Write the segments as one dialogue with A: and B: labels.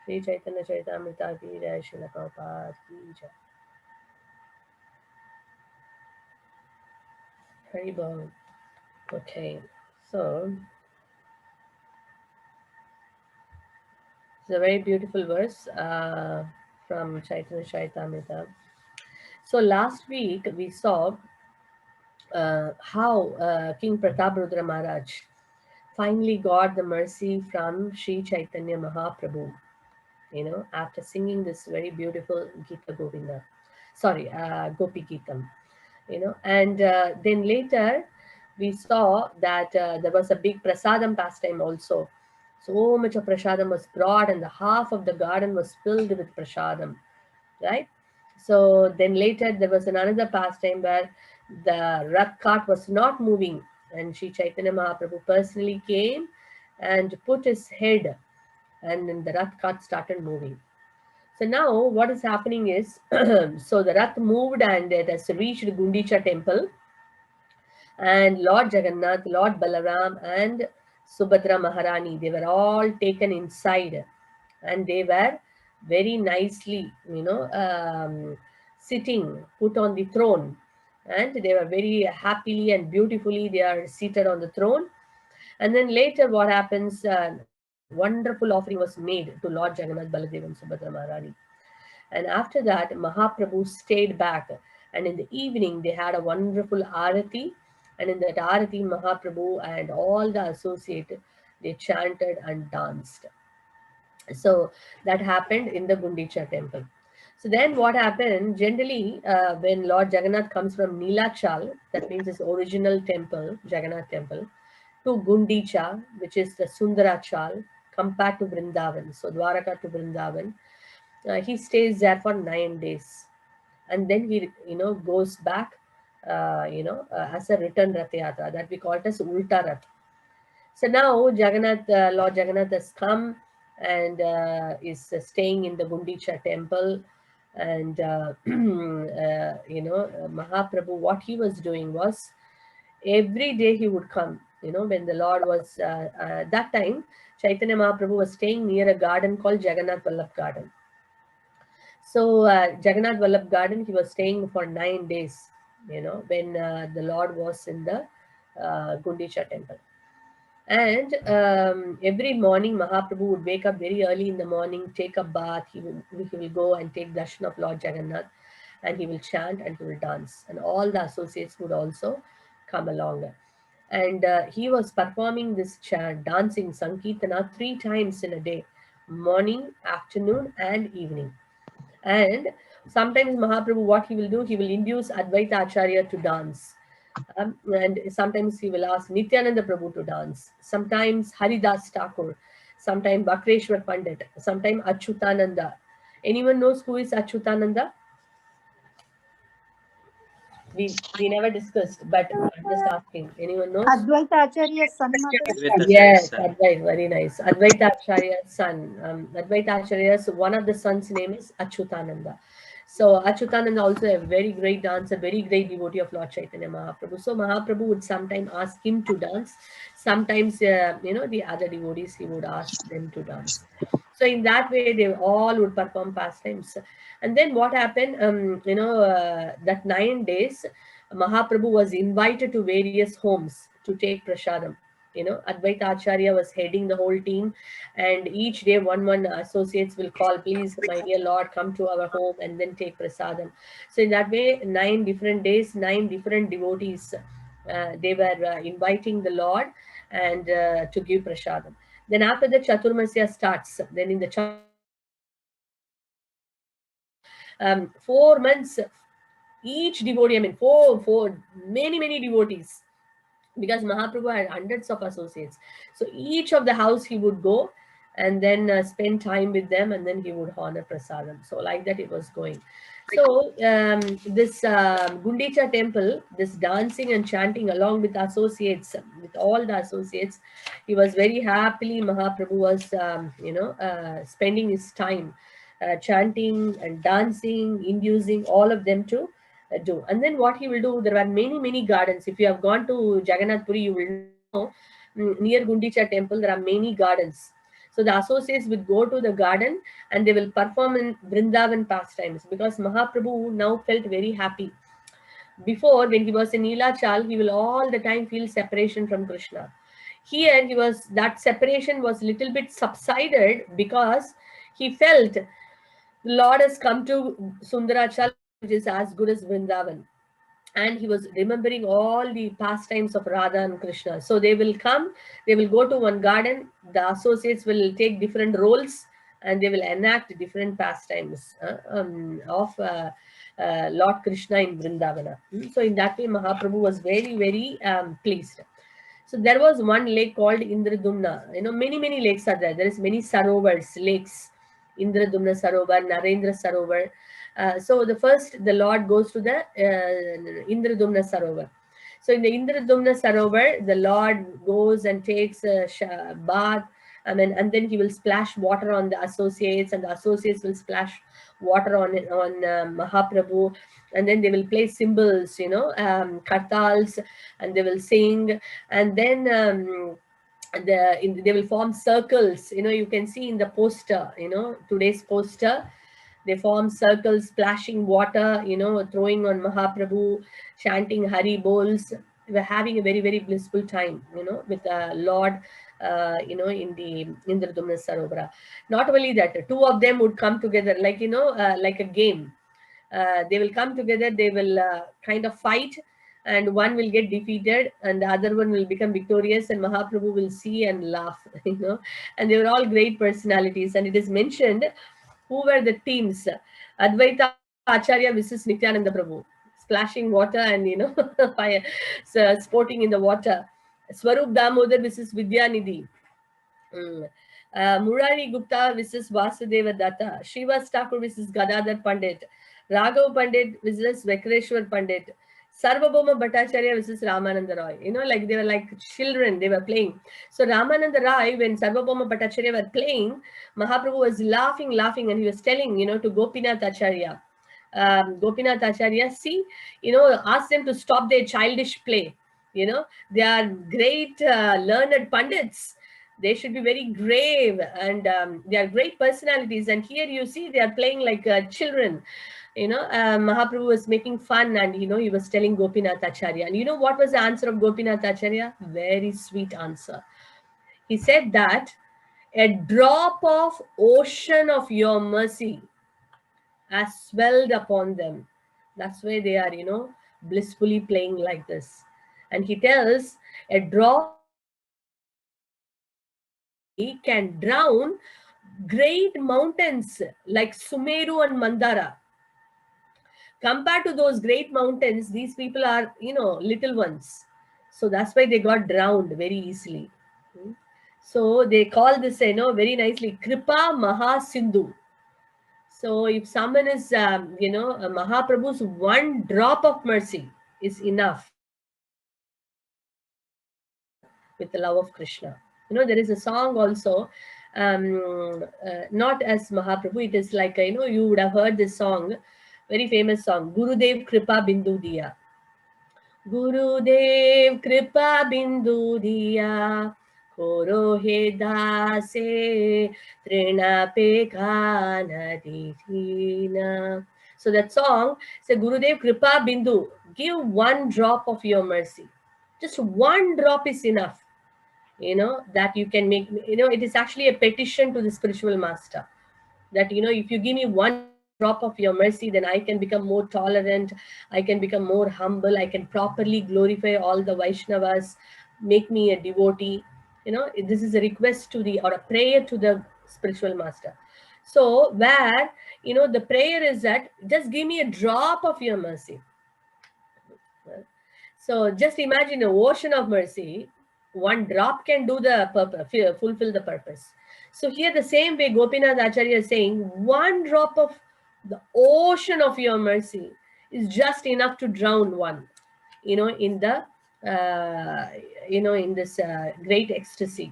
A: Sri Chaitanya Charitamrita ki jai, Srila Prabhupada ki jai. Haribol. Okay, so it's a very beautiful verse from Chaitanya Charitamrita. So last week we saw how King Prataparudra Maharaj finally got the mercy from Sri Chaitanya Mahaprabhu, after singing this very beautiful Gita Govinda, sorry, Gopi Geetam, and then later we saw that there was a big prasadam pastime also. So much of prasadam was brought, and the half of the garden was filled with prasadam, right? So then later there was another pastime where the Rath cart was not moving, and Sri Chaitanya Mahaprabhu personally came and put his head, and then the Rath cart started moving. So now what is happening is, so the Rath moved and it has reached Gundicha temple, and Lord Jagannath, Lord Balaram, and Subhadra Maharani, they were all taken inside, and they were very nicely, sitting, put on the throne, and they were very happily and beautifully, they are seated on the throne. And then later, what happens? Wonderful offering was made to Lord Jagannath, Baladev, and Subhadra Maharani. And after that, Mahaprabhu stayed back. And in the evening, they had a wonderful arati. And in that arati, Mahaprabhu and all the associates, they chanted and danced. So that happened in the Gundicha temple. So then what happened, generally, when Lord Jagannath comes from Nilachal, that means his original temple, Jagannath temple, to Gundicha, which is the Sundarachal, compared to Vrindavan. So Dwaraka to Vrindavan, he stays there for 9 days, and then he goes back, as a return Rath Yatra, that we call it as Ulta Rath. So now Jagannath, Lord Jagannath has come and is staying in the Gundicha temple, and Mahaprabhu, what he was doing was every day he would come. When the Lord was that time, Chaitanya Mahaprabhu was staying near a garden called Jagannath Vallabh Garden. So Jagannath Vallabh Garden, he was staying for 9 days. When the Lord was in the Gundicha temple. And every morning, Mahaprabhu would wake up very early in the morning, take a bath. He will go and take darshan of Lord Jagannath, and he will chant and he will dance. And all the associates would also come along. And he was performing this chant, dancing, Sankirtana, 3 times in a day: morning, afternoon, and evening. And sometimes Mahaprabhu, what he will do, he will induce Advaita Acharya to dance. And sometimes he will ask Nityananda Prabhu to dance. Sometimes Haridas Thakur. Sometimes Bakreshwar Pandit. Sometimes Achyutananda. Anyone knows who is Achyutananda? We never discussed, but I'm just asking. Anyone knows?
B: Advaita Acharya's son, mother.
C: Advaita Acharya's
A: Yes,
C: son.
A: Advait, very nice. Advaita Acharya's son. Advaita Acharya's one of the sons' name is Achyutananda. So Achyutananda also a very great dancer, very great devotee of Lord Chaitanya Mahaprabhu. So Mahaprabhu would sometimes ask him to dance. Sometimes, the other devotees, he would ask them to dance. So in that way, they all would perform pastimes. And then what happened? That 9 days, Mahaprabhu was invited to various homes to take prasadam. Advaita Acharya was heading the whole team, and each day one associates will call, please, my dear Lord, come to our home and then take prasadam. So in that way, 9 different days, 9 different devotees, they were inviting the Lord and to give prasadam. Then after the Chaturmasya starts, then in the Chaturmasya, 4 months, each devotee, I mean, four, many devotees, because Mahaprabhu had hundreds of associates. So each of the house he would go and then spend time with them, and then he would honor prasadam. So like that it was going. So this Gundicha temple, this dancing and chanting along with associates, with all the associates, he was very happily, Mahaprabhu was, spending his time chanting and dancing, inducing all of them to do. And then what he will do, there are many gardens. If you have gone to Jagannath Puri, you will know, near Gundicha temple, there are many gardens. So the associates would go to the garden and they will perform in Vrindavan pastimes, because Mahaprabhu now felt very happy. Before, when he was in Nilachal, he will all the time feel separation from Krishna. Here, that separation was little bit subsided, because he felt the Lord has come to Sundarachal, which is as good as Vrindavan. And he was remembering all the pastimes of Radha and Krishna. So they will come, they will go to one garden, the associates will take different roles, and they will enact different pastimes of Lord Krishna in Vrindavana. So in that way, Mahaprabhu was very, very pleased. So there was one lake called Indradumna. Many lakes are there. There is many sarovars, lakes. Indradumna Sarovar, Narendra Sarovar. So the Lord goes to the Indradumna Sarovar. So in the Indradumna Sarovar, the Lord goes and takes a bath, and then he will splash water on the associates, and the associates will splash water on Mahaprabhu, and then they will play cymbals, kartals, and they will sing, and then they will form circles. You can see in the poster, today's poster, they form circles, splashing water, throwing on Mahaprabhu, chanting Hari Bols. We were having a very, very blissful time, with the Lord, in the Indradumna Sarovara. Not only that, two of them would come together, like a game. They will come together, they will kind of fight, and one will get defeated and the other one will become victorious, and Mahaprabhu will see and laugh. And they were all great personalities, and it is mentioned who were the teams. Advaita Acharya versus Nityananda Prabhu, splashing water and fire, so sporting in the water. Swarup Damodar versus Vidyanidhi. Murari Gupta versus Vasudeva Datta. Srivas Thakur versus Gadadhar Pandit. Raghav Pandit versus Vekreshwar Pandit. Sarvabhauma Bhattacharya versus Ramananda Roy. Like they were like children, they were playing. So Ramananda Roy, when Sarvabhauma Bhattacharya were playing, Mahaprabhu was laughing, and he was telling, to Gopinath Acharya. Gopinath Acharya, see, ask them to stop their childish play. They are great learned pandits. They should be very grave, and they are great personalities. And here you see they are playing like children. Mahaprabhu was making fun, and he was telling Gopinath Acharya. And what was the answer of Gopinath Acharya? Very sweet answer. He said that a drop of ocean of your mercy has swelled upon them. That's why they are, blissfully playing like this. And he tells a drop can drown great mountains like Sumeru and Mandara. Compared to those great mountains, these people are, little ones. So that's why they got drowned very easily. So they call this, very nicely, Kripa Maha Sindhu. So if someone is, Mahaprabhu's one drop of mercy is enough with the love of Krishna. There is a song also, not as Mahaprabhu, it is like, you would have heard this song, very famous song, Gurudev Kripa Bindu Diya. Gurudev Kripa Bindu Diya, Koro he dase trina pekana dithina. So that song says, Gurudev Kripa Bindu, give one drop of your mercy. Just one drop is enough. That you can make, it is actually a petition to the spiritual master, that, if you give me one drop of your mercy, then I can become more tolerant, I can become more humble, I can properly glorify all the Vaishnavas, make me a devotee. This is a request or a prayer to the spiritual master. So where, the prayer is that, just give me a drop of your mercy. So just imagine an ocean of mercy. One drop can do the purpose, fulfill the purpose. So here the same way Gopinath Acharya is saying, one drop of the ocean of your mercy is just enough to drown one, in the, in this great ecstasy.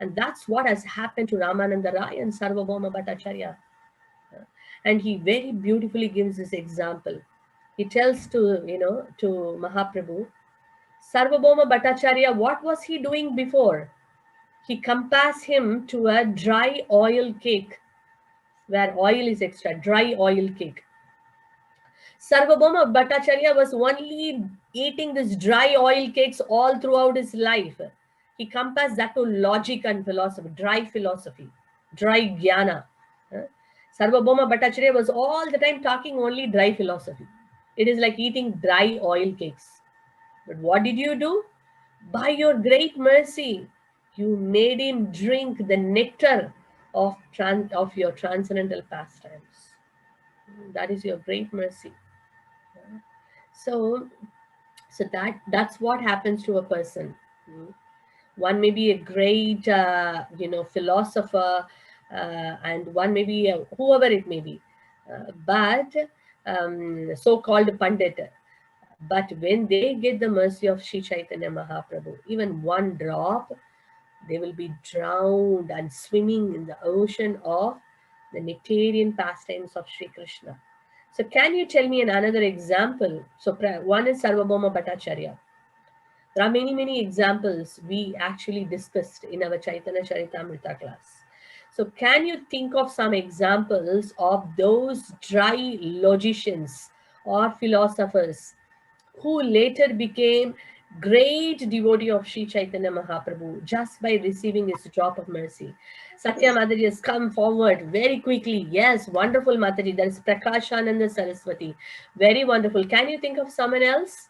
A: And that's what has happened to Ramananda Rai and Sarvabhauma Bhattacharya. And he very beautifully gives this example. He tells to Mahaprabhu, Sarvabhauma Bhattacharya, what was he doing before? he compares him to a dry oil cake, where oil is extra, dry oil cake. Sarvabhauma Bhattacharya was only eating these dry oil cakes all throughout his life. He compares that to logic and philosophy, dry jnana. Sarvabhauma Bhattacharya was all the time talking only dry philosophy. It is like eating dry oil cakes. But what did you do? By your great mercy, you made him drink the nectar of your transcendental pastimes. That is your great mercy. So, that's what happens to a person. One may be a great, philosopher, and one may be whoever it may be, but so-called pandit. But when they get the mercy of Sri Chaitanya Mahaprabhu, even one drop, they will be drowned and swimming in the ocean of the nectarian pastimes of Sri Krishna. So can you tell me another example? So one is Sarvabhauma Bhattacharya. There are many, many examples we actually discussed in our Chaitanya Charitamrita class. So can you think of some examples of those dry logicians or philosophers who later became great devotee of Sri Chaitanya Mahaprabhu just by receiving his drop of mercy? Satya Mataji has come forward very quickly. Yes, wonderful Mataji. There is Prakashananda Saraswati. Very wonderful. Can you think of someone else?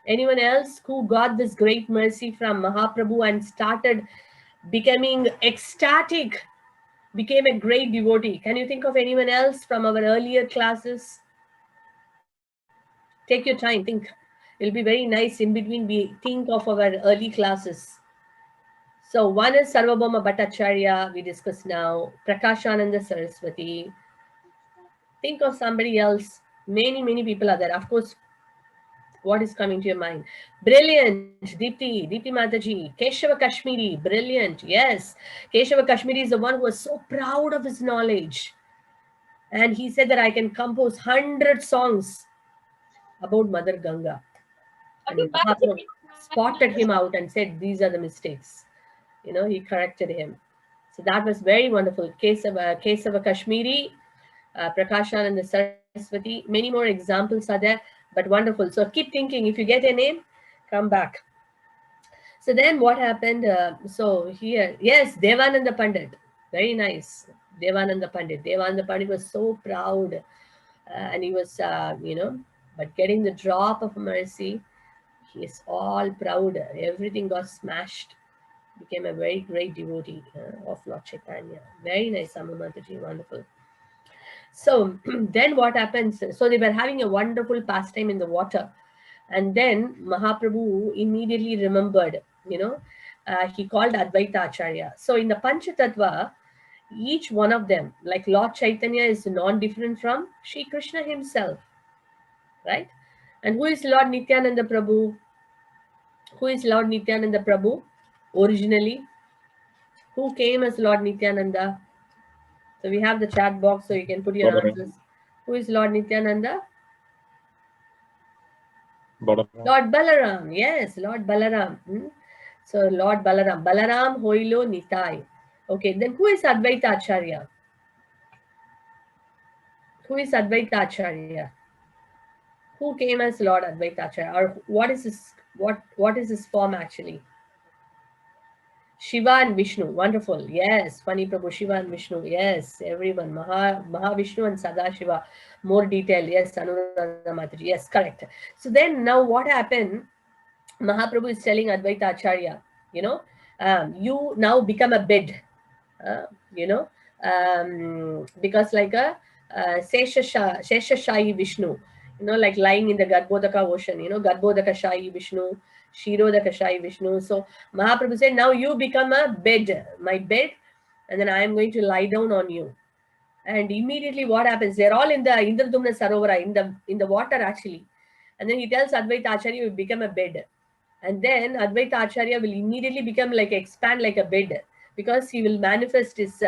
A: Anyone else who got this great mercy from Mahaprabhu and started becoming ecstatic, became a great devotee? Can you think of anyone else from our earlier classes? Take your time, think. It'll be very nice in between we think of our early classes. So one is Sarvabhauma Bhattacharya, we discussed now. Prakashananda Saraswati. Think of somebody else. Many, many people are there. Of course, what is coming to your mind? Brilliant, Deepti Mataji, Keshava Kashmiri, brilliant. Yes, Keshava Kashmiri is the one who was so proud of his knowledge. And he said that I can compose 100 songs about Mother Ganga. And Mahaprabhu spotted him out and said, these are the mistakes. He corrected him. So that was very wonderful. Kesava Kashmiri, Prakashananda Saraswati, many more examples are there, but wonderful. So keep thinking. If you get a name, come back. So then what happened? So here, yes, Devananda Pandit. Very nice. Devananda Pandit. Devananda Pandit was so proud. And he was, but getting the drop of mercy, he is all proud. Everything got smashed. Became a very great devotee of Lord Chaitanya. Very nice, Amma Mataji, wonderful. So then what happens? So they were having a wonderful pastime in the water. And then Mahaprabhu immediately remembered, he called Advaita Acharya. So in the Panchatattva, each one of them, like Lord Chaitanya is non-different from Sri Krishna himself, right? And who is Lord Nityananda Prabhu? Who is Lord Nityananda Prabhu originally? Who came as Lord Nityananda? So we have the chat box, so you can put your answers. Who is Lord Nityananda? Lord Balaram. Yes, Lord Balaram. So Lord Balaram. Balaram Hoilo Nitai. Okay, then who is Advaita Acharya? Who is Advaita Acharya? Who came as Lord Advaita Acharya? Or what is his form actually? Shiva and Vishnu. Wonderful. Yes. Funny Prabhu. Shiva and Vishnu. Yes. Everyone. Mahavishnu and Sadashiva. More detail. Yes. Anuradha Mataji. Yes. Correct. So then now what happened? Mahaprabhu is telling Advaita Acharya, you now become a bed, because like a Sheshashayi Vishnu, like lying in the Garbhodaka ocean, Garbhodaka Shayi Vishnu, Shirodaka Shayi Vishnu. So Mahaprabhu said, now you become a bed, my bed, and then I am going to lie down on you. And immediately what happens? They're all in the Indradumna Sarovara, in the water actually. And then he tells Advaita Acharya, you become a bed. And then Advaita Acharya will immediately expand like a bed, because he will manifest his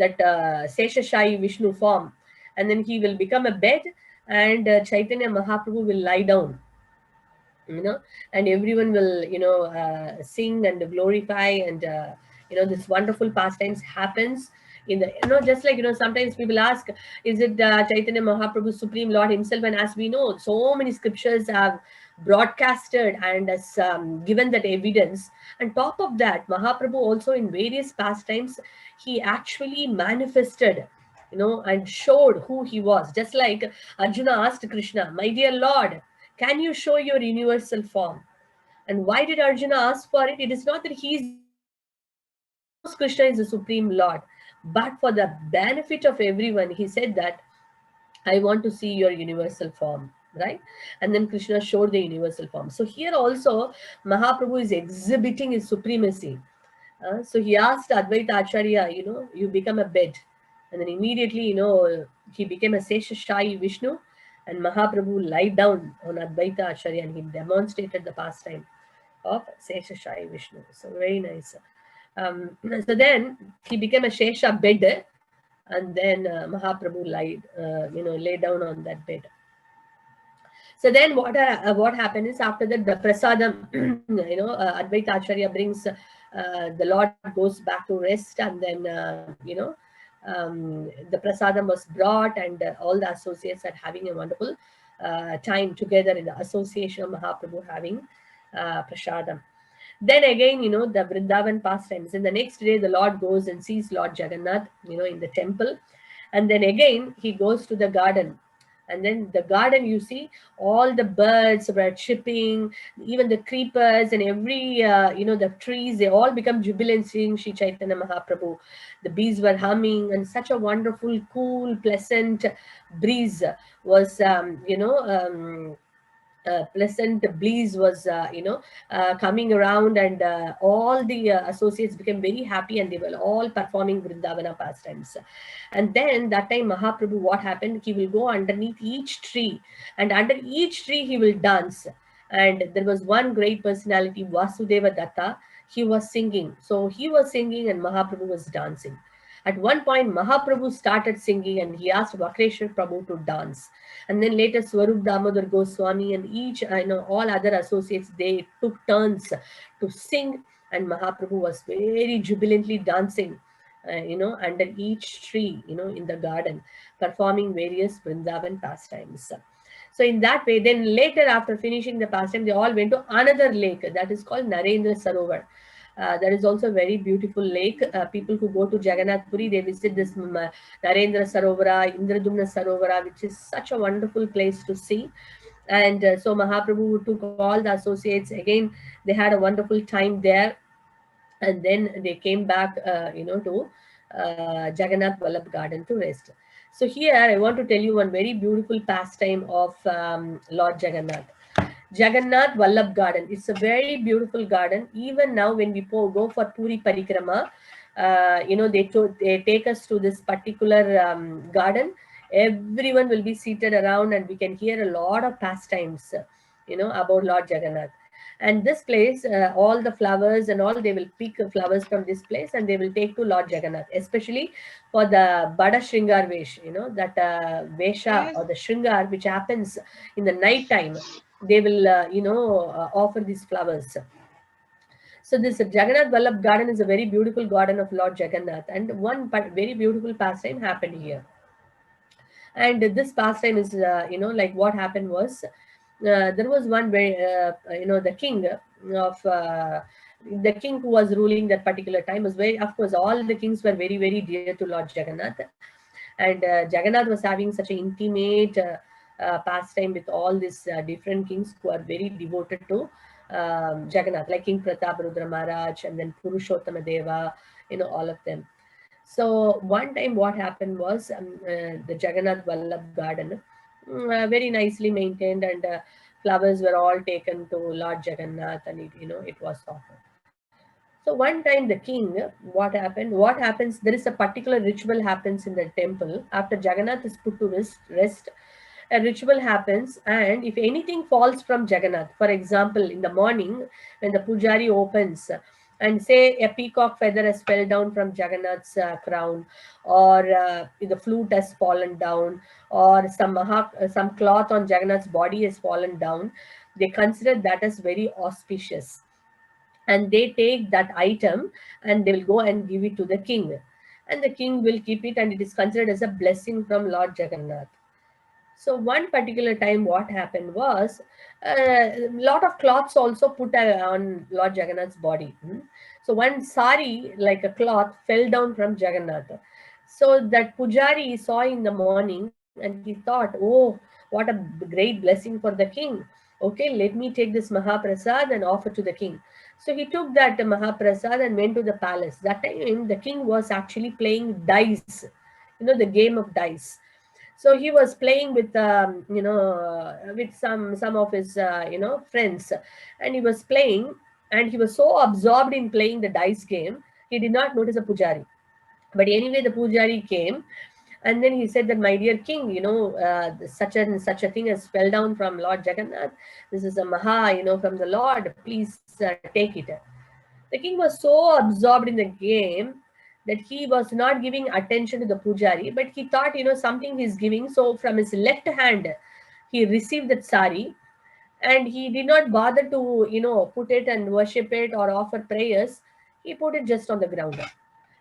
A: Seshashayi Vishnu form. And then he will become a bed, and Chaitanya Mahaprabhu will lie down, and everyone will, sing and glorify and, this wonderful pastimes happens in the, just like, sometimes people ask, is it Chaitanya Mahaprabhu, Supreme Lord himself? And as we know, so many scriptures have broadcasted and has given that evidence. And top of that, Mahaprabhu also in various pastimes, he actually manifested, and showed who he was. Just like Arjuna asked Krishna, my dear Lord, can you show your universal form? And why did Arjuna ask for it? It is not that he is knows Krishna is the Supreme Lord, but for the benefit of everyone, he said that I want to see your universal form, right? And then Krishna showed the universal form. So here also, Mahaprabhu is exhibiting his supremacy. So he asked Advaita Acharya, you become a bed. And then immediately, he became a Seshashayi Vishnu, and Mahaprabhu lied down on Advaita Acharya and he demonstrated the pastime of Seshashayi Vishnu. So very nice. So then he became a Shesha bed, and then Mahaprabhu lay down on that bed. So then what happened is, after that, the prasadam, Advaita Acharya brings, the Lord goes back to rest, and then, the prasadam was brought, and all the associates are having a wonderful time together in the association of Mahaprabhu having prasadam. Then again, the Vrindavan pastimes. And the next day, the Lord goes and sees Lord Jagannath, in the temple. And then again, he goes to the garden. And then the garden, you see, all the birds were chirping, even the creepers and every, the trees, they all become jubilant seeing Sri Chaitanya Mahaprabhu. The bees were humming, and such a wonderful, cool, pleasant breeze was, pleasant breeze was coming around, and all the associates became very happy, and they were all performing Vrindavana pastimes. And then that time, Mahaprabhu, what happened, he will go underneath each tree, and under each tree he will dance. And there was one great personality, Vasudeva Datta. He was singing, so he was singing and Mahaprabhu was dancing. At one point, Mahaprabhu started singing and he asked Vakreshwar Prabhu to dance. And then later, Swarup Damodar Goswami and each, all other associates, they took turns to sing. And Mahaprabhu was very jubilantly dancing, under each tree, in the garden, performing various Vrindavan pastimes. So in that way, then later, after finishing the pastime, they all went to another lake that is called Narendra Sarovar. That is also a very beautiful lake. People who go to Jagannath Puri, they visit this Narendra Sarovara, Indradumna Sarovara, which is such a wonderful place to see. And so Mahaprabhu took all the associates. Again, they had a wonderful time there. And then they came back, to Jagannath Vallabh Garden to rest. So here I want to tell you one very beautiful pastime of Lord Jagannath. Jagannath Vallabh Garden. It's a very beautiful garden. Even now, when we go for Puri Parikrama, they take us to this particular garden. Everyone will be seated around, and we can hear a lot of pastimes, about Lord Jagannath. And this place, all the flowers and all, they will pick flowers from this place and they will take to Lord Jagannath, especially for the Bada Shringar Vesh, that Vesha or the Shringar, which happens in the night time. They will, offer these flowers. So this Jagannath Vallabh garden is a very beautiful garden of Lord Jagannath, and one very beautiful pastime happened here. And this pastime is, like what happened was, there was one very, the king of the king who was ruling that particular time was very, of course, all the kings were very, very dear to Lord Jagannath. And Jagannath was having such an intimate pastime with all these different kings who are very devoted to Jagannath, like King Pratap Rudra Maharaj and then Purushottama Deva, all of them. So one time what happened was, the Jagannath Vallabh garden, very nicely maintained, and flowers were all taken to Lord Jagannath, and it was offered. So one time the king, what happens, there is a particular ritual happens in the temple. After Jagannath is put to rest, a ritual happens, and if anything falls from Jagannath, for example, in the morning when the pujari opens and say a peacock feather has fell down from Jagannath's crown, or the flute has fallen down, or some cloth on Jagannath's body has fallen down, they consider that as very auspicious. and they take that item and they will go and give it to the king, and the king will keep it, and it is considered as a blessing from Lord Jagannath. So one particular time, what happened was a lot of cloths also put on Lord Jagannath's body. So one sari, like a cloth, fell down from Jagannath. So that pujari saw in the morning and he thought, oh, what a great blessing for the king. Okay, let me take this Mahaprasad and offer to the king. So he took that Mahaprasad and went to the palace. That time the king was actually playing dice, the game of dice. So he was playing with with some of his friends, and he was playing, and he was so absorbed in playing the dice game, he did not notice a pujari. But anyway, the pujari came, and then he said that, my dear king, such a thing has fell down from Lord Jagannath. This is a maha, from the Lord, please take it. The king was so absorbed in the game that he was not giving attention to the pujari, but he thought, something he's giving. So from his left hand, he received that sari, and he did not bother to, put it and worship it or offer prayers. He put it just on the ground.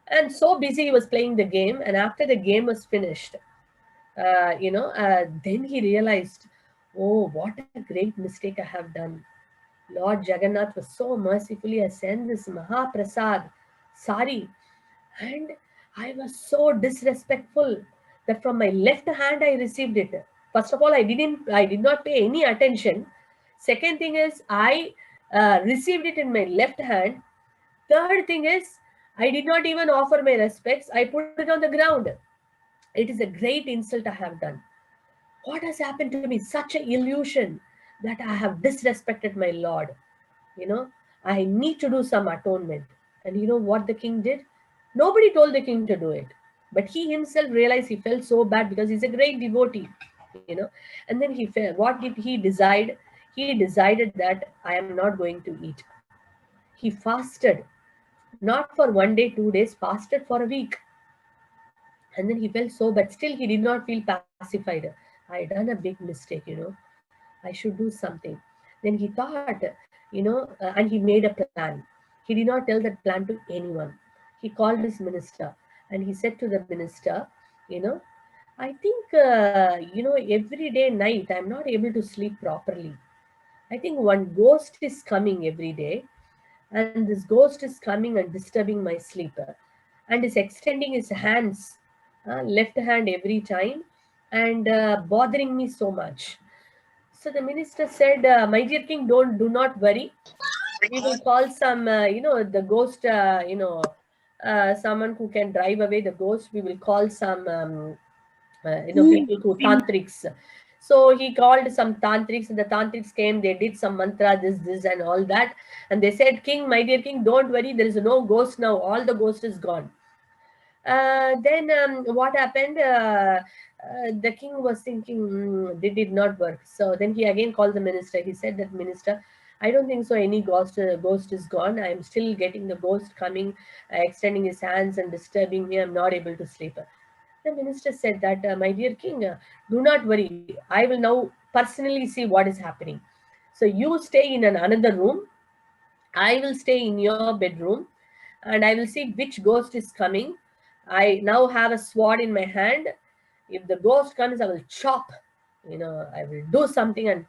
A: And so busy he was playing the game. And after the game was finished, then he realized, oh, what a great mistake I have done. Lord Jagannath was so mercifully I sent this Mahaprasad sari, and I was so disrespectful that from my left hand I received it. First of all, I did not pay any attention. Second thing is, I received it in my left hand. Third thing is, I did not even offer my respects. I put it on the ground. It is a great insult I have done. What has happened to me? Such an illusion that I have disrespected my Lord. you know I need to do some atonement. And you know what the king did? Nobody told the king to do it, but he himself realized he felt so bad because he's a great devotee. And then he felt, what did he decide? He decided that I am not going to eat. He fasted, not for 1 day 2 days, fasted for a week. And then he felt so bad. Still he did not feel pacified. I done a big mistake. I should do something. Then he thought, and he made a plan. He did not tell that plan to anyone. He called his minister and he said to the minister, you know, I think, every day night I'm not able to sleep properly. I think one ghost is coming every day, and this ghost is coming and disturbing my sleep, and is extending his hands, left hand every time, and bothering me so much. So the minister said, "My dear king, do not worry. We will call some, the ghost, someone who can drive away the ghost. We will call some, people who tantrics." So he called some tantrics, and the tantrics came. They did some mantra, this, and all that, and they said, "King, my dear king, don't worry. There is no ghost now. All the ghost is gone." Then what happened? The king was thinking, they did not work. So then he again called the minister. He said that, minister, I don't think so. Any ghost is gone. I am still getting the ghost coming, extending his hands and disturbing me. I'm not able to sleep. The minister said that, my dear king, do not worry. I will now personally see what is happening. So you stay in another room. I will stay in your bedroom, and I will see which ghost is coming. I now have a sword in my hand. If the ghost comes, I will chop. I will do something and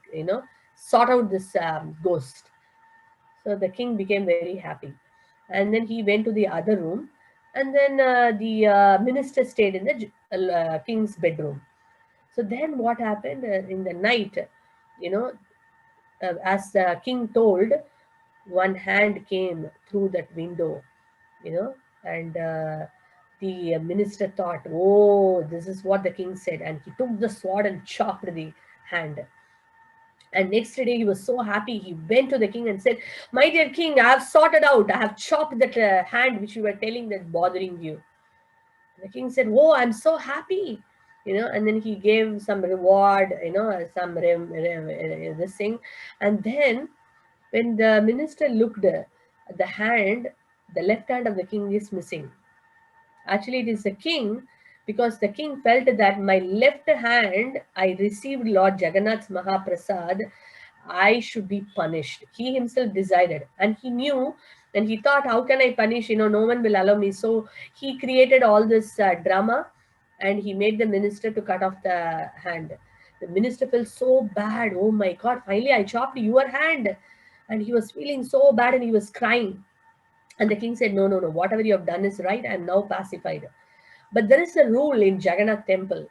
A: sort out this ghost. So the king became very happy, and then he went to the other room, and then the minister stayed in the king's bedroom. So then what happened in the night? You know, as the king told, one hand came through that window, and the minister thought, oh, this is what the king said, and he took the sword and chopped the hand. And next day he was so happy. He went to the king and said, my dear king, I have sorted out. I have chopped that hand which you were telling that bothering you. The king said, oh, I'm so happy. And then he gave some reward, some this thing. And then when the minister looked at the hand, the left hand of the king is missing. Actually, it is the king, because the king felt that my left hand, I received Lord Jagannath's Mahaprasad. I should be punished. He himself decided, and he knew, and he thought, how can I punish? No one will allow me. So he created all this drama, and he made the minister to cut off the hand. The minister felt so bad. Oh my God, finally I chopped your hand. And he was feeling so bad and he was crying. And the king said, no, no, no, whatever you have done is right. I am now pacified. But there is a rule in Jagannath temple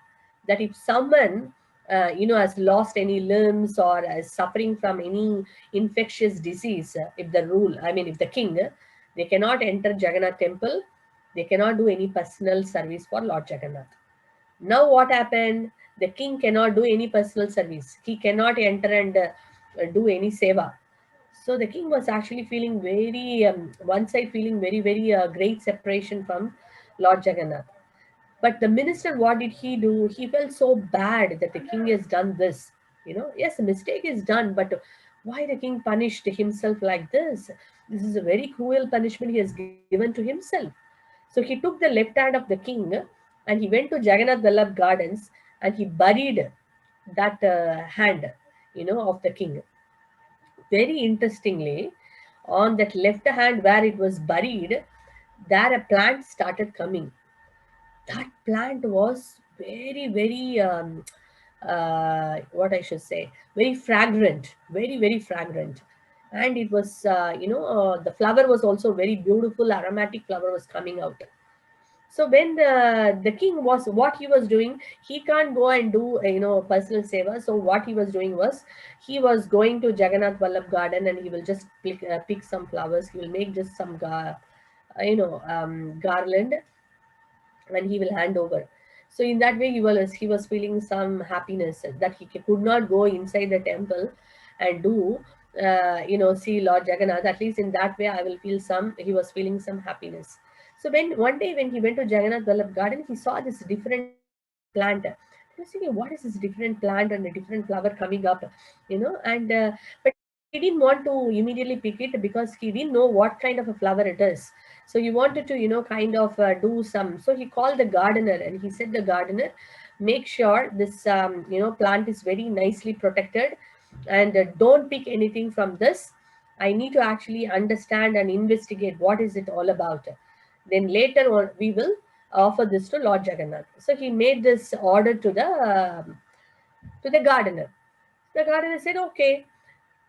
A: that if someone, has lost any limbs or is suffering from any infectious disease, if the king, they cannot enter Jagannath temple, they cannot do any personal service for Lord Jagannath. Now what happened? The king cannot do any personal service. He cannot enter and do any seva. So the king was actually feeling very, one side feeling very, very great separation from Lord Jagannath. But the minister, what did he do? He felt so bad that the king has done this. Yes, a mistake is done, but why the king punished himself like this? This is a very cruel punishment he has given to himself. So he took the left hand of the king and he went to Jagannath Vallabh Gardens and he buried that hand, of the king. Very interestingly, on that left hand where it was buried, there a plant started coming. That plant was very, very, what I should say, very fragrant, very, very fragrant. And it was, the flower was also very beautiful, aromatic flower was coming out. So when the king was, what he was doing, he can't go and do, personal seva. So what he was doing was, he was going to Jagannath Vallabh garden and he will just pick some flowers. He will make just some, garland and he will hand over. So in that way, he was feeling some happiness that he could not go inside the temple and do, see Lord Jagannath. At least in that way, I will feel some. He was feeling some happiness. So when one day when he went to Jagannath Vallabh garden, he saw this different plant. He was thinking, what is this different plant and a different flower coming up, and but he didn't want to immediately pick it because he didn't know what kind of a flower it is. So he wanted to, kind of do some. So he called the gardener and he said, the gardener, make sure this, plant is very nicely protected and don't pick anything from this. I need to actually understand and investigate what is it all about. Then later on, we will offer this to Lord Jagannath. So he made this order to the gardener. The gardener said, okay.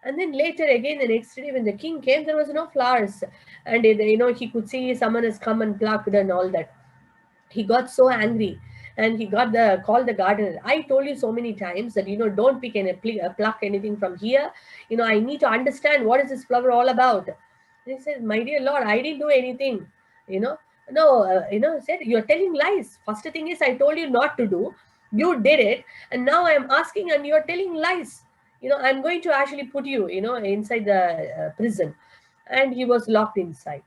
A: And then later again, the next day when the king came, there was no flowers. And he could see someone has come and plucked and all that. He got so angry and he got the called the gardener. I told you so many times that, don't pick any pluck anything from here. I need to understand what is this flower all about. And he said, my dear Lord, I didn't do anything. You know, no, said, you're telling lies. First thing is, I told you not to do. You did it. And now I'm asking and you're telling lies. I'm going to actually put you, inside the prison. And he was locked inside.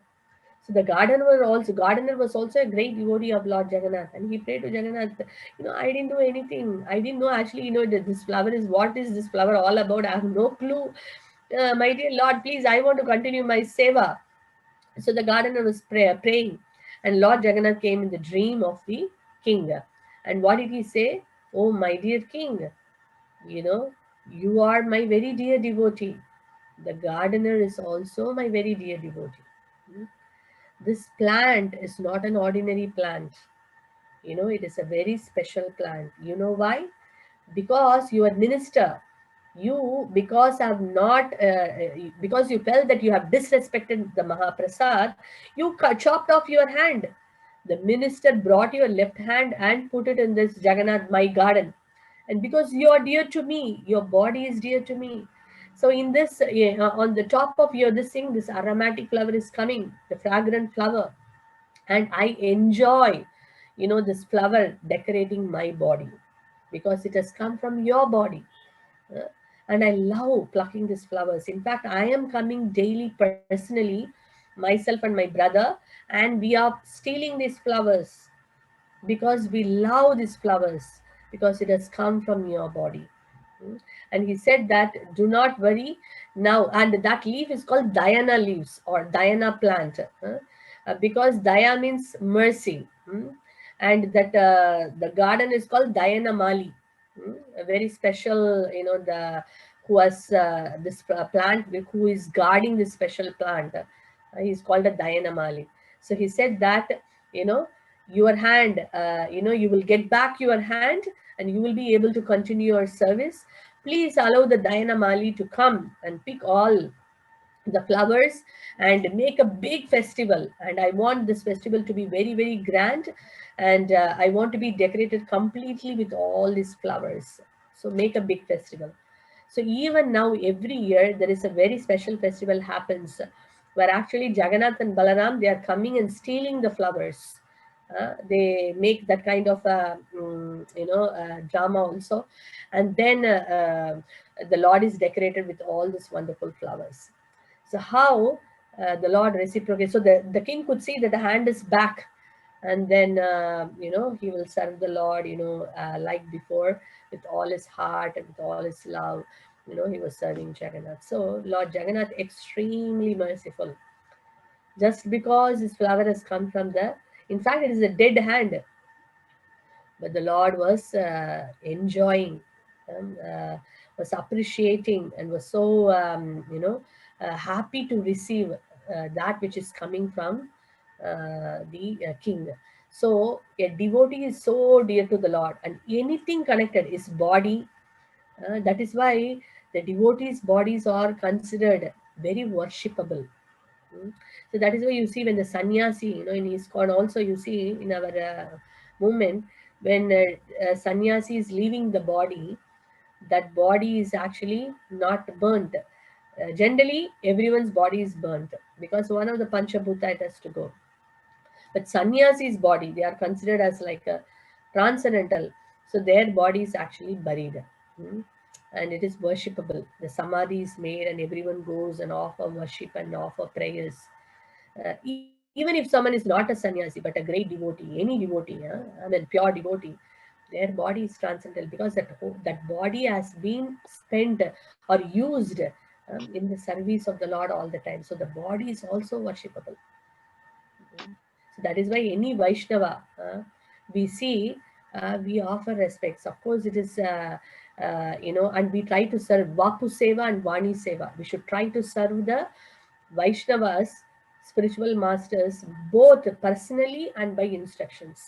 A: So the gardener was also a great devotee of Lord Jagannath, and he prayed to Jagannath. I didn't do anything. I didn't know actually. That this flower is what is this flower all about? I have no clue. My dear Lord, please, I want to continue my seva. So the gardener was praying, and Lord Jagannath came in the dream of the king. And what did he say? Oh, my dear king, you know, you are my very dear devotee. The gardener is also my very dear devotee. Hmm? This plant is not an ordinary plant. It is a very special plant. You know why? Because you are minister. Because have not, because you felt that you have disrespected the Mahaprasad, you chopped off your hand. The minister brought your left hand and put it in this Jagannath, my garden. And because you are dear to me, your body is dear to me. So in this, on the top of your this thing, this aromatic flower is coming, the fragrant flower, and I enjoy, this flower decorating my body because it has come from your body. Uh, and I love plucking these flowers. In fact, I am coming daily personally, myself and my brother, and we are stealing these flowers because we love these flowers because it has come from your body. Mm. And he said that do not worry now. And that leaf is called Dhyana leaves or Dhyana plant, because Daya means mercy. And that the garden is called Dhyana Mali. A very special, the who has this plant, who is guarding this special plant. He's called a Dayanamali. So he said that, you know, your hand, you will get back your hand and you will be able to continue your service. Please allow the Dayanamali to come and pick all the flowers and make a big festival. And I want this festival to be very, very grand. And I want to be decorated completely with all these flowers. So make a big festival. So even now, every year, there is a very special festival happens where actually Jagannath and Balaram, they are coming and stealing the flowers. They make that kind of drama also. And then the Lord is decorated with all these wonderful flowers. So how the Lord reciprocates. So the king could see that the hand is back, and then he will serve the Lord, like before, with all his heart and with all his love. He was serving Jagannath. So Lord Jagannath, extremely merciful. Just because his flower has come from in fact, it is a dead hand, but the Lord was enjoying, was appreciating, and was so happy to receive that which is coming from the king. So a devotee is so dear to the Lord, and anything connected is body. That is why the devotees' bodies are considered very worshipable. Mm. So that is why you see when the sannyasi, in ISKCON also you see in our movement, when sannyasi is leaving the body, that body is actually not burnt. Generally, everyone's body is burnt because one of the Panchabhuta it has to go. But sannyasi's body, they are considered as like a transcendental. So their body is actually buried. Mm. And it is worshipable. The samadhi is made and everyone goes and offer worship and offer prayers. Even if someone is not a sannyasi but a great devotee, any devotee, pure devotee, their body is transcendental because that body has been spent or used in the service of the Lord all the time. So the body is also worshipable. So that is why any Vaishnava, we see, we offer respects. Of course, it is, and we try to serve Vapu Seva and Vani Seva. We should try to serve the Vaishnavas, spiritual masters, both personally and by instructions.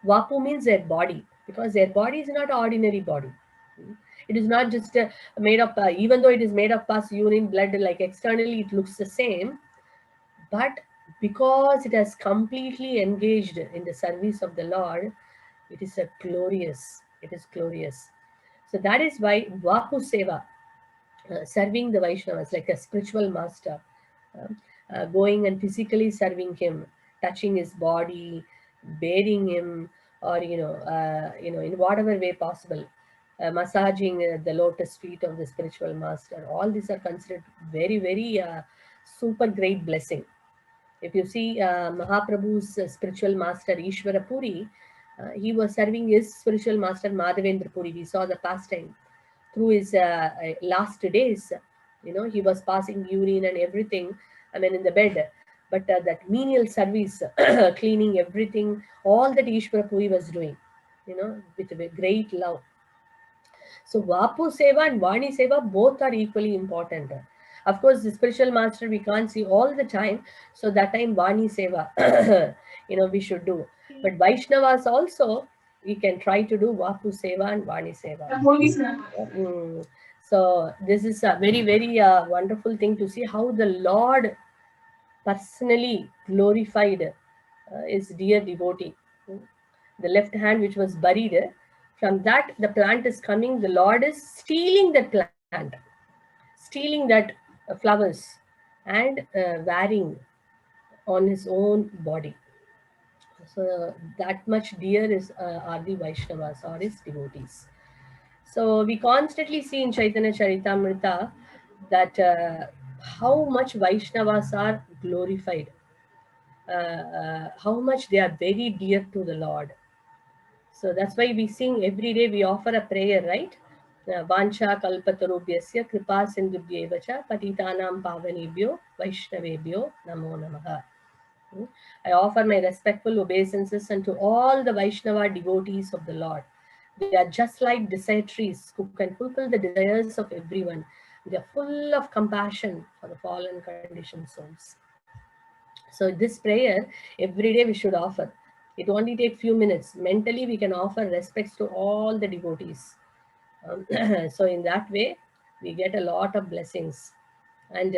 A: Vapu means their body, because their body is not an ordinary body. It is not just made of, even though it is made of pus, urine, blood, like externally it looks the same, but because it has completely engaged in the service of the Lord, it is a glorious. It is glorious. So that is why Vapu Seva, serving the Vaishnavas like a spiritual master, going and physically serving him, touching his body, bathing him, or in whatever way possible, massaging the lotus feet of the spiritual master. All these are considered very, very super great blessing. If you see Mahaprabhu's spiritual master Ishvara Puri, he was serving his spiritual master Madhavendra Puri. We saw the pastime through his last days. He was passing urine and everything, in the bed. But that menial service, cleaning everything, all that Ishvara Puri was doing, with great love. So Vapu Seva and Vani Seva both are equally important. Of course, the spiritual master we can't see all the time. So that time Vani Seva, we should do. But Vaishnavas also, we can try to do Vapu Seva and Vani Seva. So this is a very, very wonderful thing to see how the Lord personally glorified his dear devotee. The left hand which was buried, from that the plant is coming, the Lord is stealing that plant, stealing that flowers and wearing on his own body. So that much dear is are the Vaishnavas or his devotees. So we constantly see in Chaitanya Charitamrita that how much Vaishnavas are glorified, how much they are very dear to the Lord. So that's why we sing every day, we offer a prayer, right? Vancha kalpatarubhyasya kripa sindhubhyeva cha patitanam pavanebhyo vaishnavebhyo namo namaha. I offer my respectful obeisances unto all the Vaishnava devotees of the Lord. They are just like desert trees who can fulfill the desires of everyone. They are full of compassion for the fallen conditioned souls. So this prayer every day we should offer. It only take few minutes. Mentally we can offer respects to all the devotees. So in that way we get a lot of blessings. And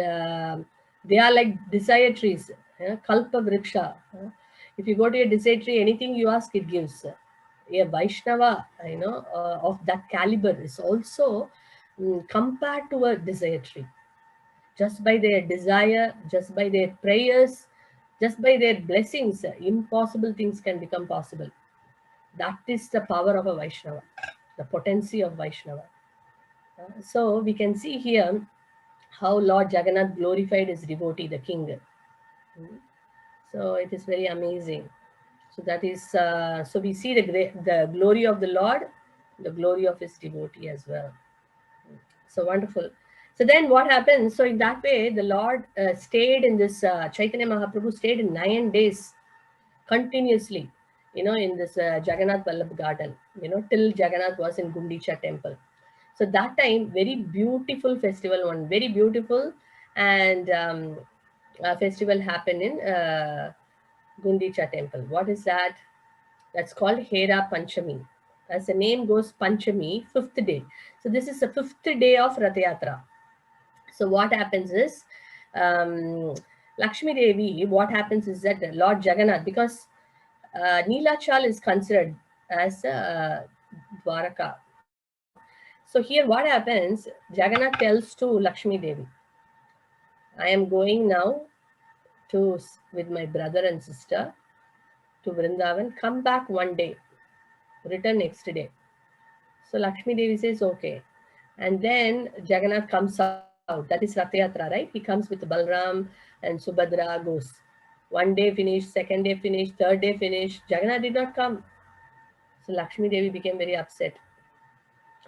A: they are like desire trees, kalpa vriksha. If you go to a desire tree, anything you ask, it gives. A Vaishnava, of that caliber is also compared to a desire tree. Just by their desire, just by their prayers, just by their blessings, impossible things can become possible. That is the power of a Vaishnava, the potency of Vaishnava. So we can see here how Lord Jagannath glorified his devotee, the king. So it is very amazing. So that is, so we see the glory of the Lord, the glory of his devotee as well. So wonderful. So then what happens? So in that way, the Lord stayed in this, Chaitanya Mahaprabhu stayed in 9 days continuously, in this Jagannath Vallabh garden, till Jagannath was in Gundicha temple. So that time, very beautiful festival, one very beautiful and festival happened in Gundicha temple. What is that? That's called Hera Panchami. As the name goes, Panchami, fifth day. So this is the fifth day of Rath Yatra. So what happens is, Lakshmi Devi, what happens is that Lord Jagannath, because Neelachal is considered as Dwaraka. So here what happens, Jagannath tells to Lakshmi Devi, I am going now with my brother and sister to Vrindavan, come back one day, return next day. So Lakshmi Devi says, okay. And then Jagannath comes out. That is Rath Yatra, right? He comes with Balram and Subhadra, goes. One day finished, second day finished, third day finished. Jagannath did not come. So Lakshmi Devi became very upset.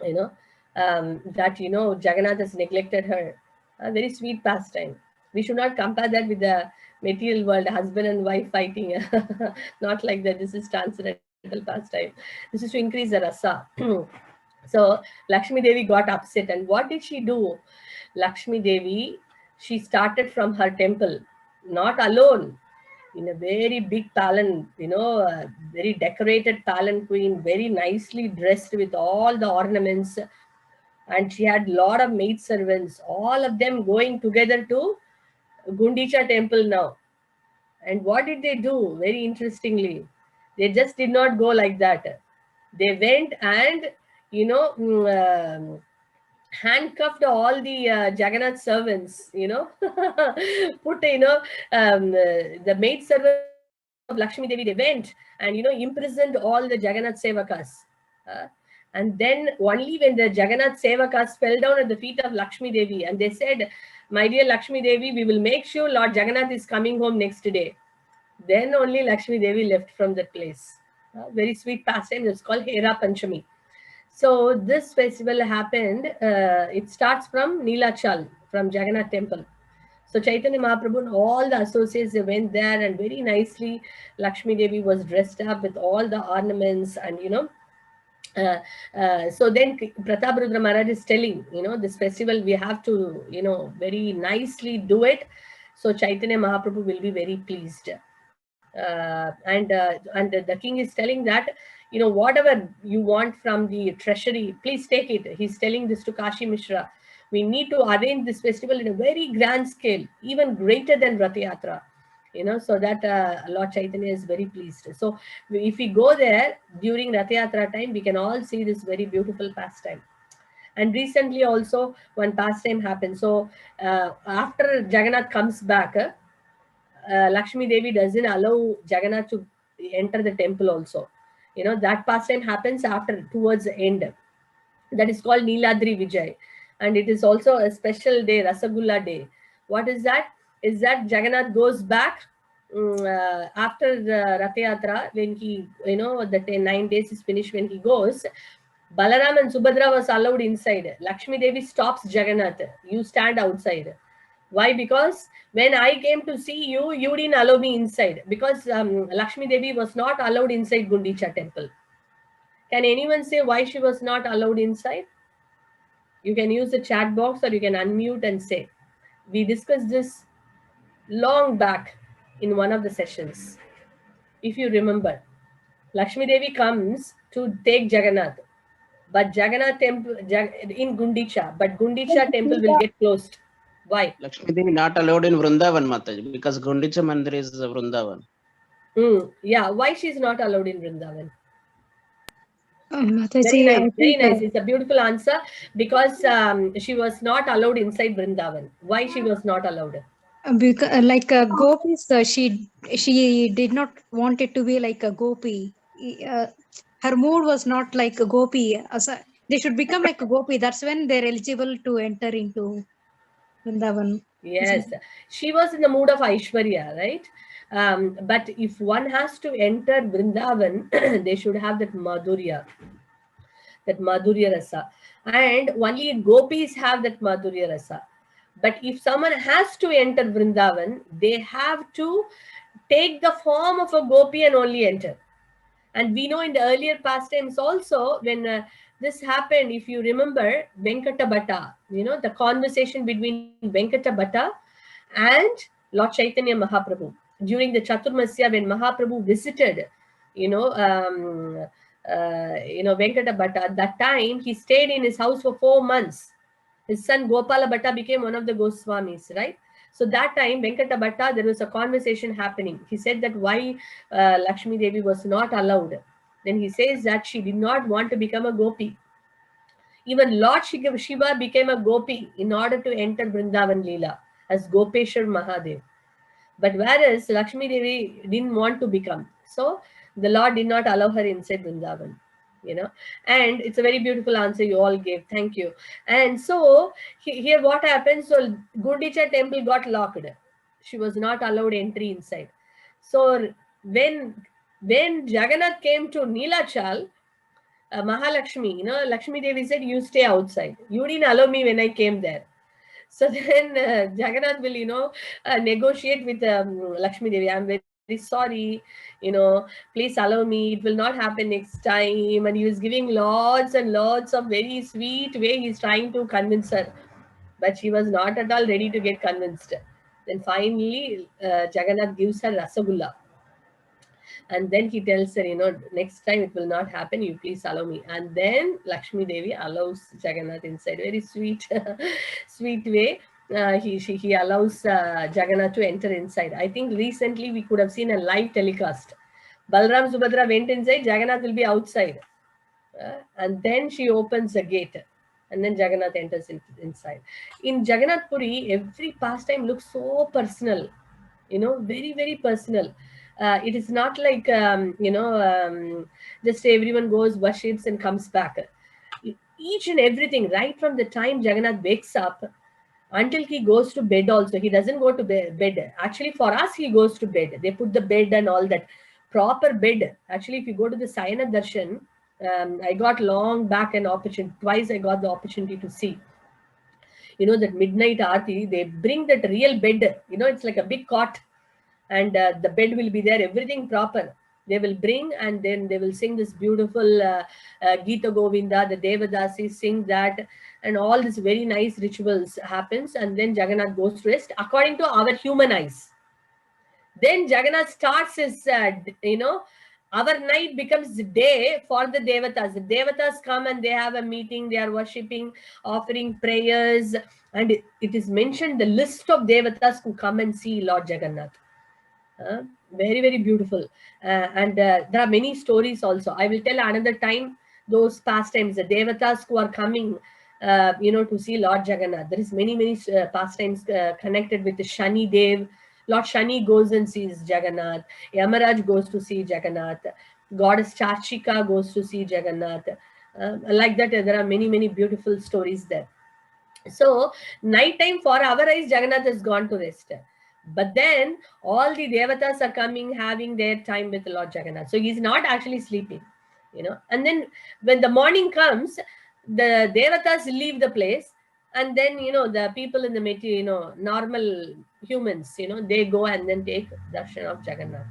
A: You know, that, Jagannath has neglected her. A very sweet pastime. We should not compare that with the material world, husband and wife fighting. Not like that. This is transcendental pastime. This is to increase the rasa. So Lakshmi Devi got upset. And what did she do? Lakshmi Devi, she started from her temple, not alone, in a very big palan, very decorated palanquin, very nicely dressed with all the ornaments. And she had a lot of maid servants, all of them going together to Gundicha temple now. And what did they do? Very interestingly, they just did not go like that. They went and, handcuffed all the Jagannath servants, put, the maid servants of Lakshmi Devi, they went and, imprisoned all the Jagannath Sevakas. Uh, and then only when the Jagannath Sevakas fell down at the feet of Lakshmi Devi and they said, my dear Lakshmi Devi, we will make sure Lord Jagannath is coming home next day. Then only Lakshmi Devi left from that place. Very sweet pastime. It's called Hera Panchami. So this festival happened. It starts from Neelachal, from Jagannath temple. So Chaitanya Mahaprabhu and all the associates, they went there, and very nicely Lakshmi Devi was dressed up with all the ornaments and, so then Pratap Rudra Maharaj is telling, this festival we have to, very nicely do it. So Chaitanya Mahaprabhu will be very pleased. And the king is telling that, whatever you want from the treasury, please take it. He's telling this to Kashi Mishra. We need to arrange this festival in a very grand scale, even greater than Rath Yatra, so that Lord Chaitanya is very pleased. So if we go there during Rath Yatra time, we can all see this very beautiful pastime. And recently also one pastime happened. So after Jagannath comes back, Lakshmi Devi doesn't allow Jagannath to enter the temple also. That pastime happens after, towards the end. That is called Neeladri Vijay. And it is also a special day, Rasagulla day. What is that? Is that Jagannath goes back after the Rath Yatra, when he, the 9 days is finished, when he goes, Balaram and Subhadra was allowed inside. Lakshmi Devi stops Jagannath. You stand outside. Why? Because when I came to see you, you didn't allow me inside. Because Lakshmi Devi was not allowed inside Gundicha temple. Can anyone say why she was not allowed inside? You can use the chat box or you can unmute and say. We discussed this long back in one of the sessions. If you remember, Lakshmi Devi comes to take Jagannath, but Jagannath temple in Gundicha, but Gundicha temple will get closed. Why?
C: Lakshmi Devi not allowed in Vrindavan, Mataji, because Gundicha Mandir is Vrindavan.
A: Yeah, why she's not allowed in Vrindavan?
B: Mataji,
A: Very nice,
B: I
A: very
B: think,
A: nice. It's a beautiful answer because she was not allowed inside Vrindavan. Why she was not allowed?
B: because gopis, she did not want it to be like a gopi. Her mood was not like a gopi. So they should become like a gopi. That's when they're eligible to enter into Vrindavan.
A: Yes, she was in the mood of Aishwarya, right? But if one has to enter Vrindavan, they should have that Madhurya Rasa. And only gopis have that Madhurya Rasa. But if someone has to enter Vrindavan, they have to take the form of a gopi and only enter. And we know in the earlier pastimes also, when this happened, if you remember, Venkata Bhatta, the conversation between Venkata Bhatta and Lord Chaitanya Mahaprabhu during the Chaturmasya, when Mahaprabhu visited, Venkata Bhatta. At that time, he stayed in his house for 4 months. His son Gopala Bhatta became one of the Goswamis, right? So that time, Venkata Bhatta, there was a conversation happening. He said that why Lakshmi Devi was not allowed. Then he says that she did not want to become a gopi. Even Lord Shiva became a gopi in order to enter Vrindavan Leela as Gopeshwar Mahadev. But whereas Lakshmi Devi didn't want to become. So the Lord did not allow her inside Vrindavan. And it's a very beautiful answer you all gave. Thank you. And so here what happens? So Gundicha temple got locked. She was not allowed entry inside. So when Jagannath came to Nilachal, Mahalakshmi, Lakshmi Devi said, you stay outside. You didn't allow me when I came there. So then Jagannath will, negotiate with Lakshmi Devi. I'm very sorry, please allow me. It will not happen next time. And he was giving lots and lots of very sweet way. He's trying to convince her. But she was not at all ready to get convinced. Then finally, Jagannath gives her Rasagulla. And then he tells her, next time it will not happen. You please allow me. And then Lakshmi Devi allows Jagannath inside. Very sweet, sweet way. He allows Jagannath to enter inside. I think recently we could have seen a live telecast. Balram Subhadra went inside. Jagannath will be outside. And then she opens the gate. And then Jagannath enters inside. In Jagannath Puri, every pastime looks so personal. Very, very personal. It is not like, just everyone goes, worships and comes back. Each and everything, right from the time Jagannath wakes up until he goes to bed also. He doesn't go to bed. Actually, for us, he goes to bed. They put the bed and all that. Proper bed. Actually, if you go to the Sayana Darshan, I got long back an opportunity. Twice I got the opportunity to see. That midnight aarti, they bring that real bed. It's like a big cot. And the bed will be there, everything proper. They will bring, and then they will sing this beautiful Gita Govinda, the Devadasis sing that, and all these very nice rituals happens, and then Jagannath goes to rest according to our human eyes. Then Jagannath starts his, our night becomes day for the Devatas. The Devatas come and they have a meeting, they are worshipping, offering prayers, and it is mentioned the list of Devatas who come and see Lord Jagannath. Very, very beautiful. And there are many stories also. I will tell another time those pastimes, the Devatas who are coming, to see Lord Jagannath. There is many, many pastimes connected with the Shani Dev. Lord Shani goes and sees Jagannath. Yamaraj goes to see Jagannath. Goddess Chachika goes to see Jagannath. Like that, there are many, many beautiful stories there. So, nighttime for our eyes, Jagannath has gone to rest. But then all the Devatas are coming, having their time with Lord Jagannath. So he's not actually sleeping, And then when the morning comes, the Devatas leave the place. And then, the people in the normal humans, they go and then take darshan of Jagannath.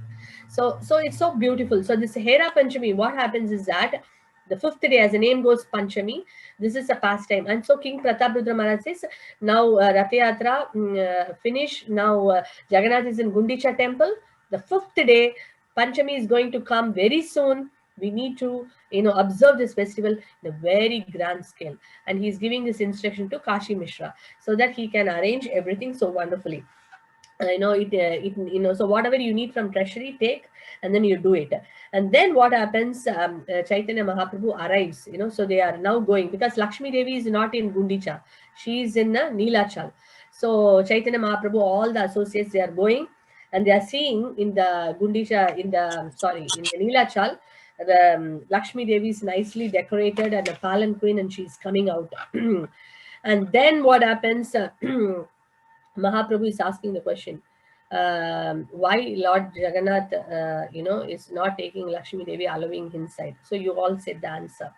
A: So it's so beautiful. So this Hera Panchami, what happens is that The fifth day, as the name goes, Panchami, this is a pastime. And so King Prataprudra Maharaj says, now Rath Yatra finished, now Jagannath is in Gundicha temple. The fifth day, Panchami is going to come very soon. We need to, observe this festival in a very grand scale. And he's giving this instruction to Kashi Mishra so that he can arrange everything so wonderfully. So whatever you need from treasury, take, and then you do it. And then what happens, Chaitanya Mahaprabhu arrives, so they are now going, because Lakshmi Devi is not in Gundicha, she is in Neelachal. So Chaitanya Mahaprabhu, all the associates, they are going, and they are seeing in the Gundicha, in the Neelachal, the Lakshmi Devi is nicely decorated and a palanquin, and she is coming out. And then what happens, Mahaprabhu is asking the question, why Lord Jagannath, is not taking Lakshmi Devi, allowing inside. So you all said the answer.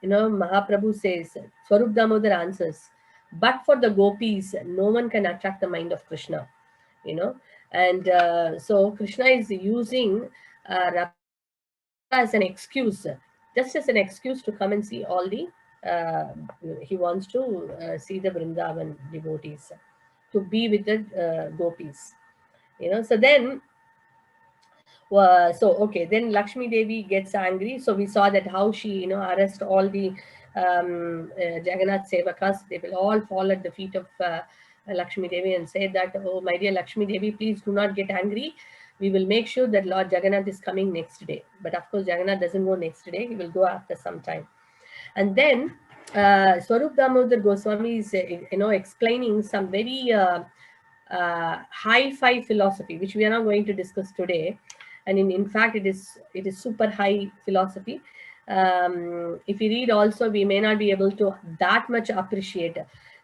A: Mahaprabhu says, Swarup Damodar answers, but for the gopis, no one can attract the mind of Krishna. And so Krishna is using Radha as an excuse, just as an excuse to come and see all the, he wants to see the Vrindavan devotees, to be with the gopis. So then, then Lakshmi Devi gets angry. So we saw that how she, arrests all the Jagannath Sevakas. They will all fall at the feet of Lakshmi Devi and say that, oh, my dear Lakshmi Devi, please do not get angry. We will make sure that Lord Jagannath is coming next day. But of course, Jagannath doesn't go next day. He will go after some time. And then Swarup Damodar Goswami is, explaining some very hi-fi philosophy, which we are not going to discuss today. And in fact, it is super high philosophy. If we read also, we may not be able to that much appreciate.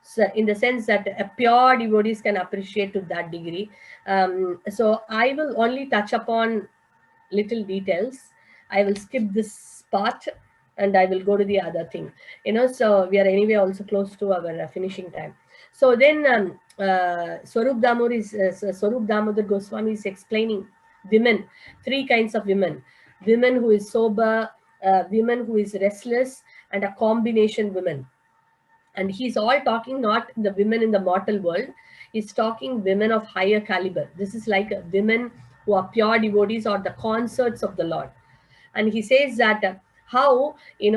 A: So in the sense that a pure devotees can appreciate to that degree. So I will only touch upon little details. I will skip this part and I will go to the other thing. So we are anyway also close to our finishing time. So then Swarup Damodar Goswami is explaining women, three kinds of women: women who is sober, women who is restless, and a combination women. And he's all talking not the women in the mortal world, he's talking women of higher caliber. This is like women who are pure devotees or the consorts of the Lord. And he says that how, if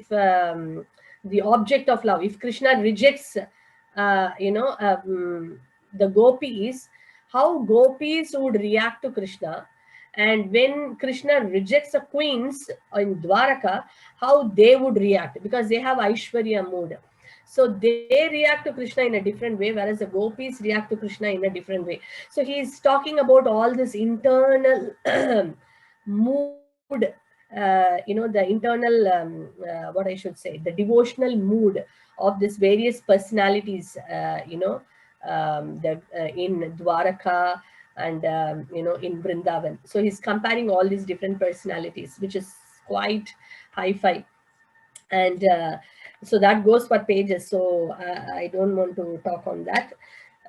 A: the object of love, if Krishna rejects, the gopis, how gopis would react to Krishna. And when Krishna rejects the queens in Dwaraka, how they would react, because they have Aishwarya mood. So they react to Krishna in a different way, whereas the gopis react to Krishna in a different way. So he is talking about all this internal mood, the internal, what I should say, the devotional mood of these various personalities, in Dwaraka and, in Vrindavan. So he's comparing all these different personalities, which is quite hi-fi. And so that goes for pages. So I don't want to talk on that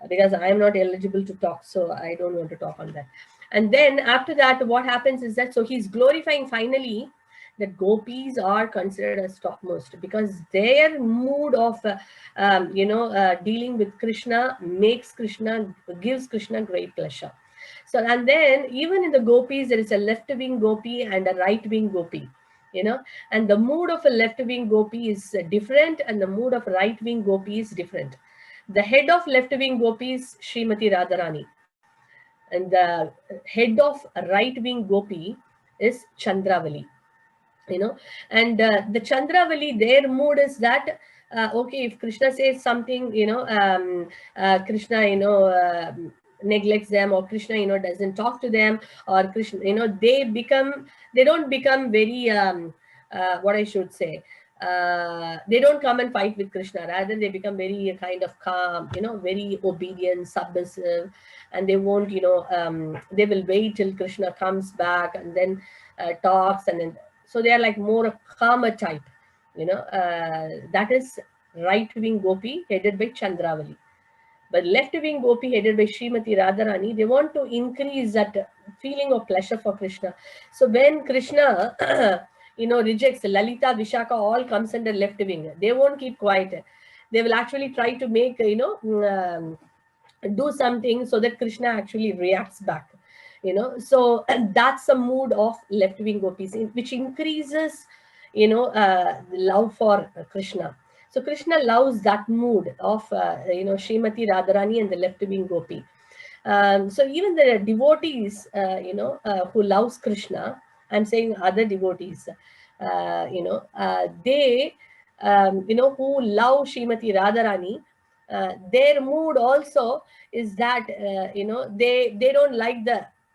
A: because I am not eligible to talk. So I don't want to talk on that. And then after that, what happens is that, so he's glorifying finally that gopis are considered as topmost, because their mood of, dealing with Krishna gives Krishna great pleasure. So, and then even in the gopis, there is a left-wing gopi and a right-wing gopi, and the mood of a left-wing gopi is different and the mood of right-wing gopi is different. The head of left-wing gopi is Srimati Radharani. And the head of right-wing gopi is Chandravali, and the Chandravali, their mood is that, okay, if Krishna says something, Krishna, neglects them, or Krishna, doesn't talk to them, or Krishna, they don't become very, what I should say, they don't come and fight with Krishna. Rather, they become very kind of calm, very obedient, submissive, and they won't, they will wait till Krishna comes back and then talks, and then, so they are like more a calmer type, that is right-wing gopi headed by Chandravali. But left-wing gopi headed by Srimati Radharani, they want to increase that feeling of pleasure for Krishna. So when Krishna, rejects Lalita, Vishaka, all comes under left wing. They won't keep quiet. They will actually try to make, do something so that Krishna actually reacts back. So that's the mood of left wing gopis, which increases, love for Krishna. So Krishna loves that mood of, Srimati Radharani and the left wing gopi. So even the devotees, who loves Krishna, I'm saying other devotees, they, who love Srimati Radharani, their mood also is that, they don't like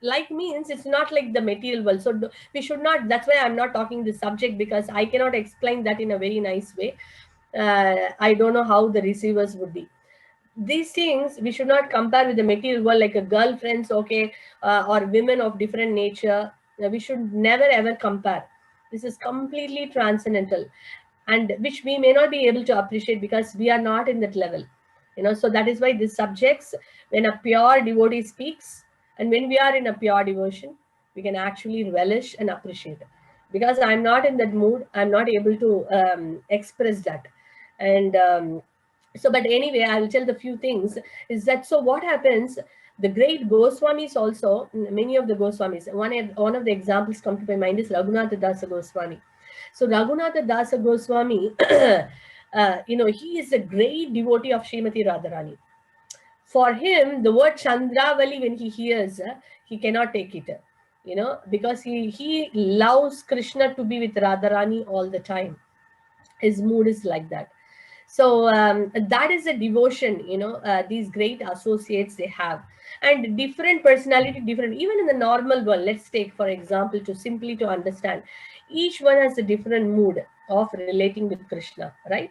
A: like means it's not like the material world. So we should not, that's why I'm not talking this subject, because I cannot explain that in a very nice way. I don't know how the receivers would be. These things we should not compare with the material world, like a girlfriends, okay, or women of different nature. We should never ever compare. This is completely transcendental, and which we may not be able to appreciate because we are not in that level. So that is why these subjects, when a pure devotee speaks, and when we are in a pure devotion, we can actually relish and appreciate it. Because I'm not in that mood, I'm not able to express that. And so, but anyway, I'll tell the few things. Is that so? What happens? The great Goswamis also, many of the Goswamis. One of the examples come to my mind is Raghunatha Dasa Goswami. So Raghunatha Dasa Goswami, he is a great devotee of Srimati Radharani. For him, the word Chandravali, when he hears, he cannot take it, because he loves Krishna to be with Radharani all the time. His mood is like that. So that is a devotion, these great associates they have. And different personality, different, even in the normal world, let's take, for example, to understand, each one has a different mood of relating with Krishna, right?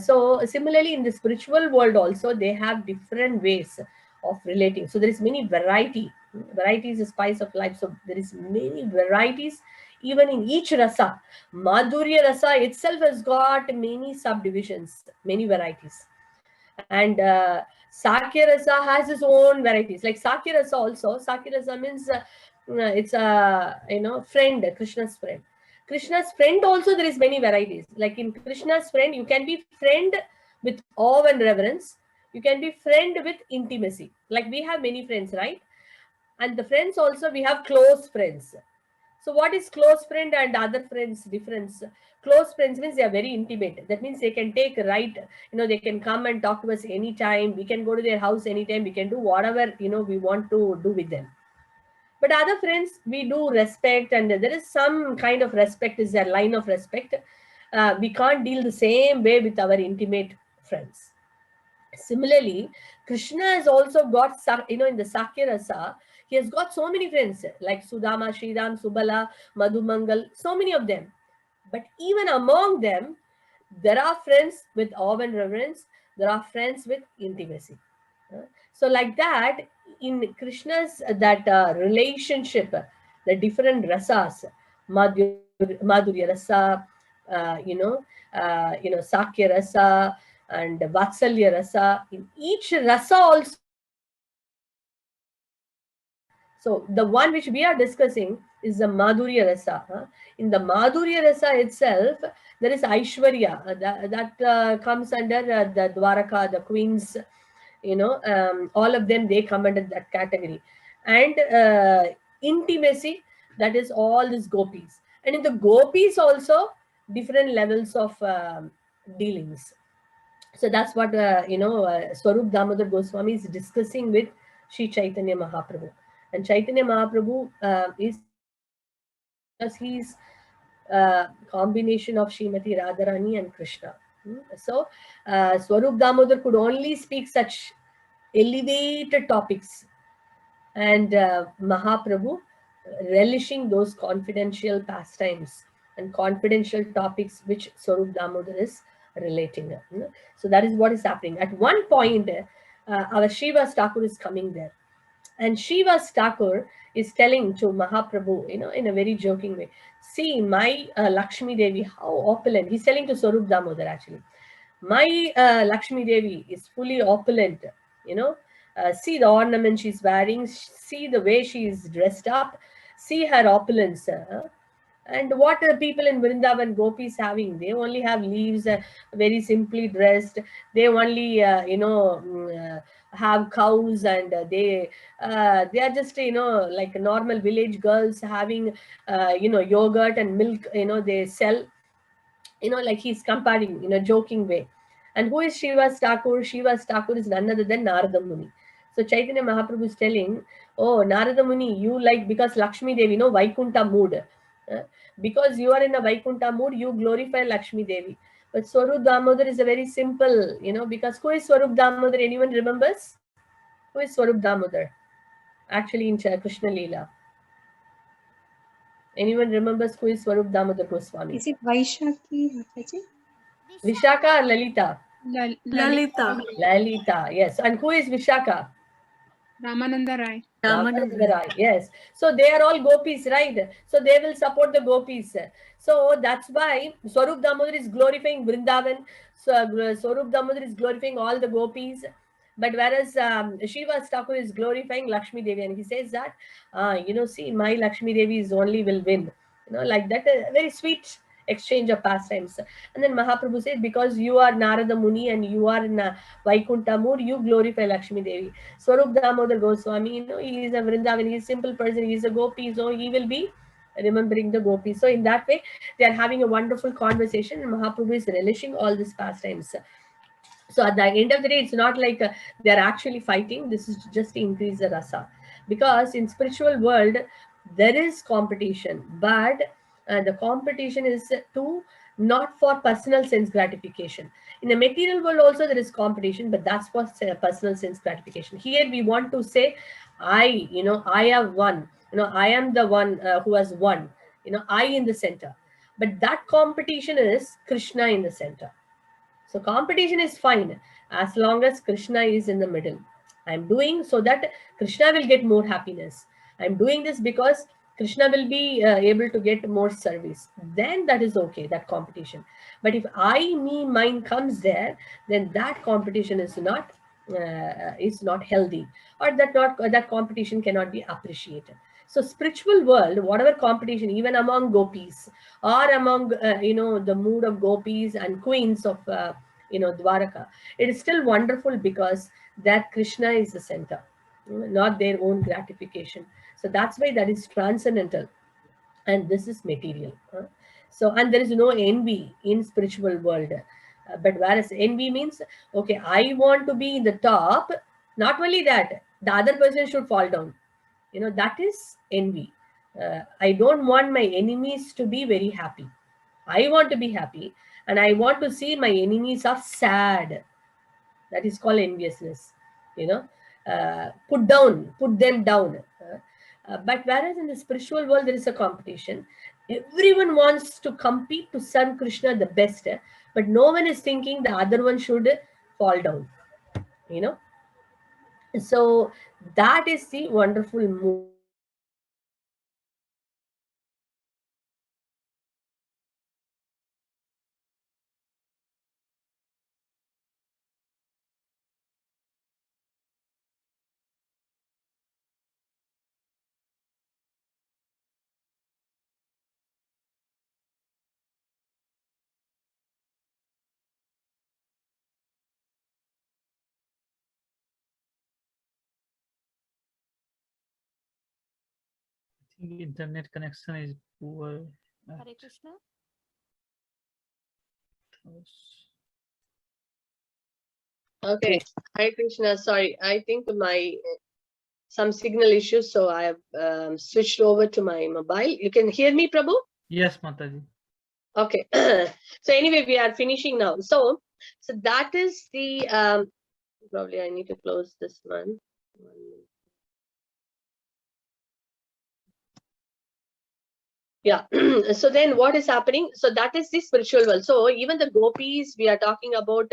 A: So similarly, in the spiritual world also, they have different ways of relating. So there is many variety. Variety is the spice of life. So there is many varieties even in each rasa. Madhurya rasa itself has got many subdivisions, many varieties. And Sakya rasa has its own varieties. Like Sakya rasa also, Sakya rasa means it's a, friend, Krishna's friend. Krishna's friend also, there is many varieties. Like in Krishna's friend, you can be friend with awe and reverence. You can be friend with intimacy. Like we have many friends, right? And the friends also, we have close friends. So what is close friend and other friends difference? Close friends means they are very intimate. That means they can take right, they can come and talk to us anytime. We can go to their house anytime. We can do whatever, we want to do with them. But other friends, we do respect, and there is some kind of respect, is a line of respect. We can't deal the same way with our intimate friends. Similarly, Krishna has also got, in the Sakya Rasa, he has got so many friends like Sudama, Sridham, Subala, Madhumangal, so many of them. But even among them, there are friends with awe and reverence, there are friends with intimacy. So like that, in Krishna's that relationship, the different rasas, Madhurya Rasa, Sakya Rasa, and Vatsalya Rasa. In each rasa also, so the one which we are discussing is the Madhurya Rasa. In the Madhurya Rasa itself, there is Aishwarya that comes under the Dwaraka, the queens, all of them, they come under that category. And intimacy, that is all these gopis. And in the gopis also, different levels of dealings. So that's what, Swarup Damodar Goswami is discussing with Sri Chaitanya Mahaprabhu. And Chaitanya Mahaprabhu is, because he's combination of Srimati Radharani and Krishna. So Swarup Damodar could only speak such elevated topics, and Mahaprabhu relishing those confidential pastimes and confidential topics which Swarup Damodar is relating. So that is what is happening. At one point, our Srivas Thakur is coming there. And Srivas Thakur is telling to Mahaprabhu, in a very joking way, see, my Lakshmi Devi, how opulent. He's telling to Swarup Damodar actually. My Lakshmi Devi is fully opulent, See the ornament she's wearing, see the way she is dressed up, see her opulence. And what are the people in Vrindavan gopis having? They only have leaves, very simply dressed. They only, have cows, and they are just, like normal village girls having, yogurt and milk. They sell. Like he's comparing in a joking way. And who is Shiva's Thakur? Shiva's Thakur is none other than Narada Muni. So Chaitanya Mahaprabhu is telling, oh, Narada Muni, you like, because Lakshmi Devi, Vaikunta mood. Because you are in a Vaikunta mood, you glorify Lakshmi Devi. But Swarup Damodar is a very simple, because who is Swarup Damodar? Anyone remembers? Who is Swarup Damodar? Actually in Krishna Leela. Anyone remembers who is Swarup Damodar Goswami?
B: Is it Vaishakhi? Mataji?
A: Vishaka or Lalita?
D: Lalita.
A: Lalita, yes. And who is Vishaka?
D: Ramananda Rai.
A: Ramananda Rai, yes. So they are all gopis, right? So they will support the gopis. So that's why Swarup Damodar is glorifying Vrindavan. So Swarup Damodar is glorifying all the gopis. But whereas Shiva's Thakur is glorifying Lakshmi Devi, and he says that, see, my Lakshmi Devi is only will win. Like that, a very sweet exchange of pastimes. And then Mahaprabhu says, because you are Narada Muni and you are in Vaikunta mood, you glorify Lakshmi Devi. Swarup Damodar Goswami, he is a Vrindavan, he is a simple person, he is a gopi, so he will be remembering the gopis. So in that way, they are having a wonderful conversation, and Mahaprabhu is relishing all these pastimes. So at the end of the day, it's not like they are actually fighting. This is just to increase the rasa. Because in spiritual world, there is competition, but the competition is not for personal sense gratification. In the material world also there is competition, but that's for personal sense gratification. Here we want to say, I have won. I am the one who has won. I in the center. But that competition is Krishna in the center. So competition is fine as long as Krishna is in the middle. I'm doing so that Krishna will get more happiness. I'm doing this because Krishna will be able to get more service. Then that is okay, that competition. But if I, me, mine comes there, then that competition is not healthy, or that competition cannot be appreciated. So spiritual world, whatever competition, even among gopis or among the mood of gopis and queens of Dwaraka, it is still wonderful because that Krishna is the center, not their own gratification. So that's why that is transcendental, and this is material. So, and there is no envy in spiritual world. But whereas envy means, okay, I want to be in the top. Not only that, the other person should fall down. That is envy. I don't want my enemies to be very happy. I want to be happy, and I want to see my enemies are sad. That is called enviousness. Put them down. But whereas in the spiritual world there is a competition, everyone wants to compete to serve Krishna the best, but no one is thinking the other one should fall down. So that is the wonderful move.
E: I think internet connection is poor.
F: Hare Krishna.
A: Okay, Hare Krishna. Sorry, I think my some signal issues, so I have switched over to my mobile. You can hear me, Prabhu?
E: Yes, Mataji.
A: Okay. So anyway, we are finishing now. So that is the probably I need to close this one. Yeah. So then what is happening? So that is the spiritual world. So even the gopis, we are talking about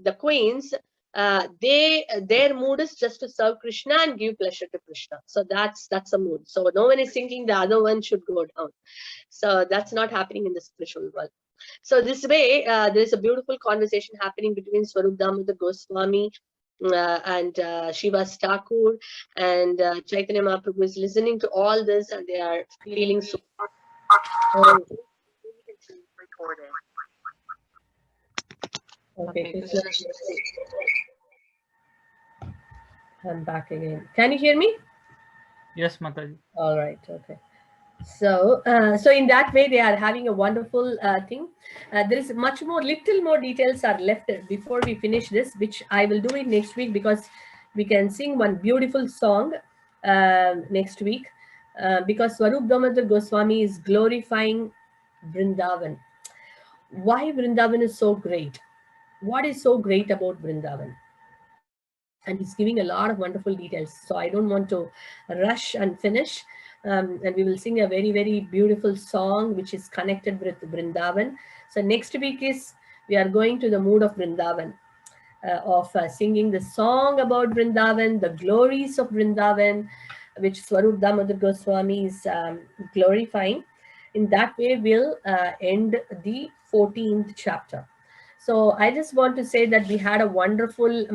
A: the queens, their mood is just to serve Krishna and give pleasure to Krishna. So that's a mood. So no one is thinking the other one should go down. So that's not happening in the spiritual world. So this way, there is a beautiful conversation happening between Swarup Damodar Goswami and Shivas Thakur and Chaitanya Mahaprabhu is listening to all this, and they are feeling so. Okay, Krishna. I'm back again. Can you hear me?
E: Yes, Mataji.
A: All right. Okay. So, so in that way, they are having a wonderful thing. There is much more, little more details are left before we finish this, which I will do it next week, because we can sing one beautiful song next week, because Swarup Damodar Goswami is glorifying Vrindavan. Why Vrindavan is so great? What is so great about Vrindavan? And he's giving a lot of wonderful details. So I don't want to rush and finish. And we will sing a very, very beautiful song which is connected with Vrindavan. So next week we are going to the mood of Vrindavan, of singing the song about Vrindavan, the glories of Vrindavan, which Swarup Damodar Goswami is glorifying. In that way, we'll end the 14th chapter. So I just want to say that we had a wonderful